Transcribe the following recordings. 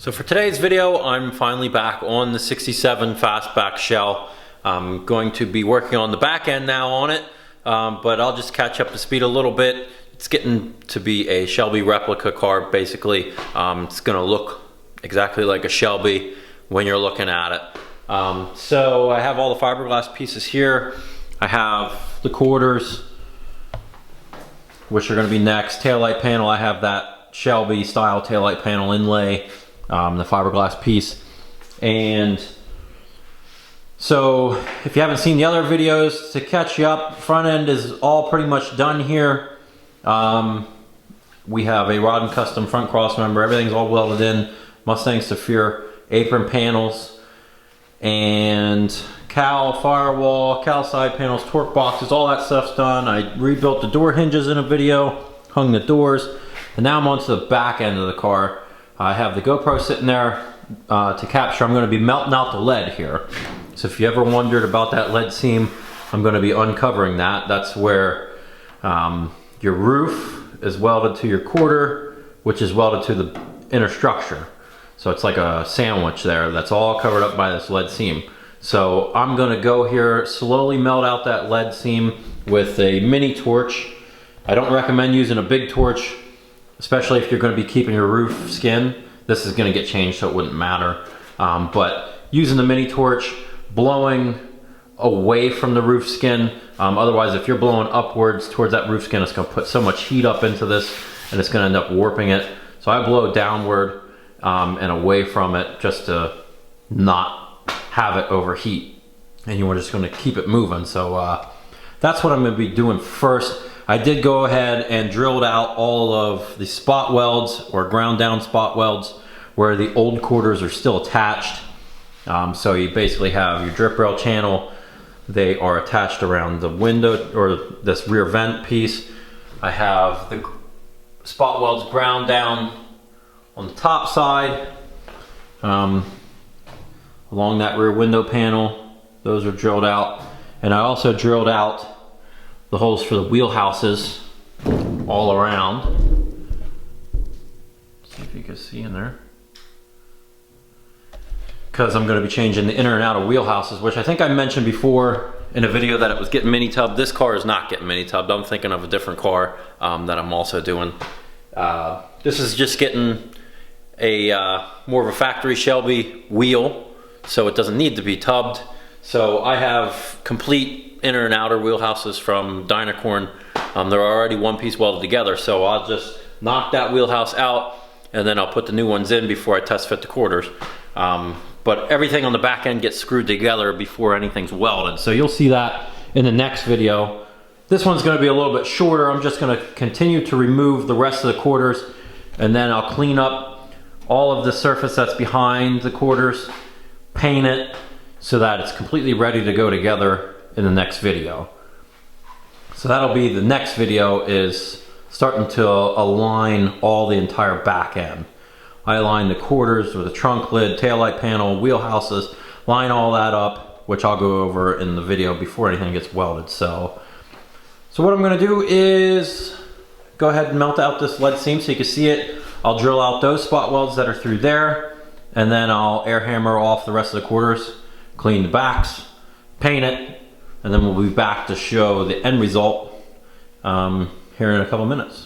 So for today's video, I'm finally back on the 67 Fastback shell. I'm going to be working on the back end now on it, but I'll just catch up to speed a little bit. It's getting to be a Shelby replica car, basically. It's gonna look exactly like a Shelby when you're looking at it. So I have all the fiberglass pieces here. I have the quarters, which are gonna be next. Taillight panel, I have that Shelby style taillight panel inlay. The fiberglass piece. And so if you haven't seen the other videos, to catch you up, front end is all pretty much done here. We have a rod and custom front cross member, everything's all welded in. Mustang Saphir apron panels and cowl firewall, cowl side panels, torque boxes, all that stuff's done. I rebuilt the door hinges in a video, hung the doors, and now I'm onto the back end of the car. I have the GoPro sitting there to capture. I'm going to be melting out the lead here. So if you ever wondered about that lead seam, I'm going to be uncovering that. That's where your roof is welded to your quarter, which is welded to the inner structure. So it's like a sandwich there that's all covered up by this lead seam. So I'm going to go here, slowly melt out that lead seam with a mini torch. I don't recommend using a big torch, especially if you're going to be keeping your roof skin. This is going to get changed, so it wouldn't matter. But using the mini torch, blowing away from the roof skin. Otherwise, if you're blowing upwards towards that roof skin, it's going to put so much heat up into this, and it's going to end up warping it. So I blow downward and away from it, just to not have it overheat. And you're just going to keep it moving. So that's what I'm going to be doing first. I did go ahead and drilled out all of the spot welds, or ground down spot welds, where the old quarters are still attached. So you basically have your drip rail channel. They are attached around the window, or this rear vent piece. I have the spot welds ground down on the top side, along that rear window panel. Those are drilled out. And I also drilled out the holes for the wheelhouses all around. Let's see if you can see in there. Because I'm going to be changing the inner and outer wheelhouses, which I think I mentioned before in a video that it was getting mini tubbed. This car is not getting mini tubbed. I'm thinking of a different car that I'm also doing. This is just getting a more of a factory Shelby wheel, so it doesn't need to be tubbed. So I have complete inner and outer wheelhouses from Dynacorn. They're already one piece welded together, so I'll just knock that wheelhouse out and then I'll put the new ones in before I test fit the quarters. But everything on the back end gets screwed together before anything's welded, so you'll see that in the next video. This one's going to be a little bit shorter. I'm just going to continue to remove the rest of the quarters, and then I'll clean up all of the surface that's behind the quarters, paint it so that it's completely ready to go together in the next video. So that'll be the next video, is starting to align all the entire back end. I align the quarters with the trunk lid, taillight panel, wheelhouses, line all that up, which I'll go over in the video before anything gets welded. So what I'm going to do is go ahead and melt out this lead seam so you can see it. I'll drill out those spot welds that are through there, and then I'll air hammer off the rest of the quarters, clean the backs, paint it, and then we'll be back to show the end result here in a couple minutes.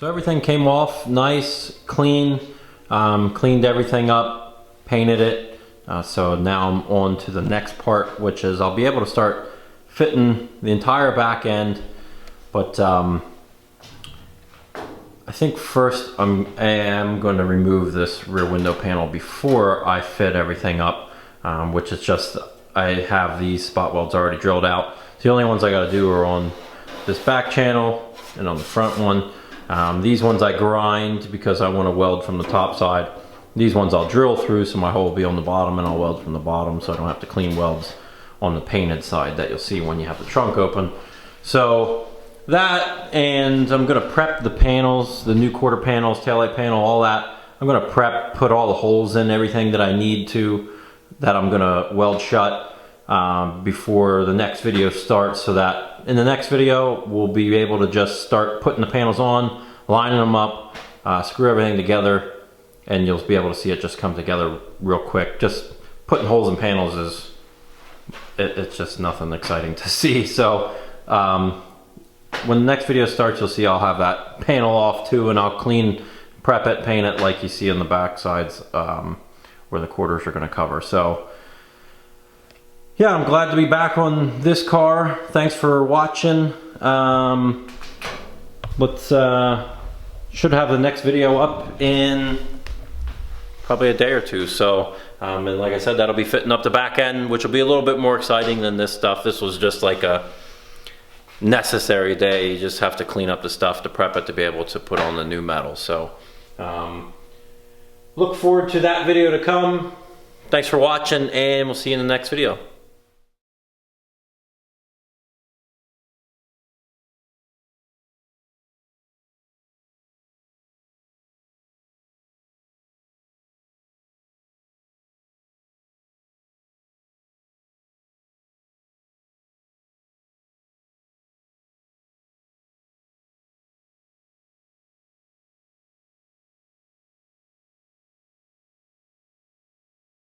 So everything came off nice, clean, cleaned everything up, painted it. So now I'm on to the next part, which is I'll be able to start fitting the entire back end. But I think first I am going to remove this rear window panel before I fit everything up, which is just, I have these spot welds already drilled out. The only ones I got to do are on this back channel and on the front one. These ones I grind because I want to weld from the top side. These ones I'll drill through, so my hole will be on the bottom, and I'll weld from the bottom so I don't have to clean welds on the painted side that you'll see when you have the trunk open. So that, and I'm going to prep the panels, the new quarter panels, taillight panel, all that. I'm going to prep, put all the holes in, everything that I need to, that I'm going to weld shut before the next video starts, so that in the next video we'll be able to just start putting the panels on, lining them up, screw everything together, and you'll be able to see it just come together real quick. Just putting holes in panels is, it's just nothing exciting to see. So when the next video starts, you'll see I'll have that panel off too, and I'll clean, prep it, paint it like you see on the back sides where the quarters are going to cover. So yeah, I'm glad to be back on this car. Thanks for watching. Should have the next video up in probably a day or two. So, and like I said, that'll be fitting up the back end, which will be a little bit more exciting than this stuff. This was just like a necessary day. You just have to clean up the stuff to prep it to be able to put on the new metal. So, look forward to that video to come. Thanks for watching, and we'll see you in the next video.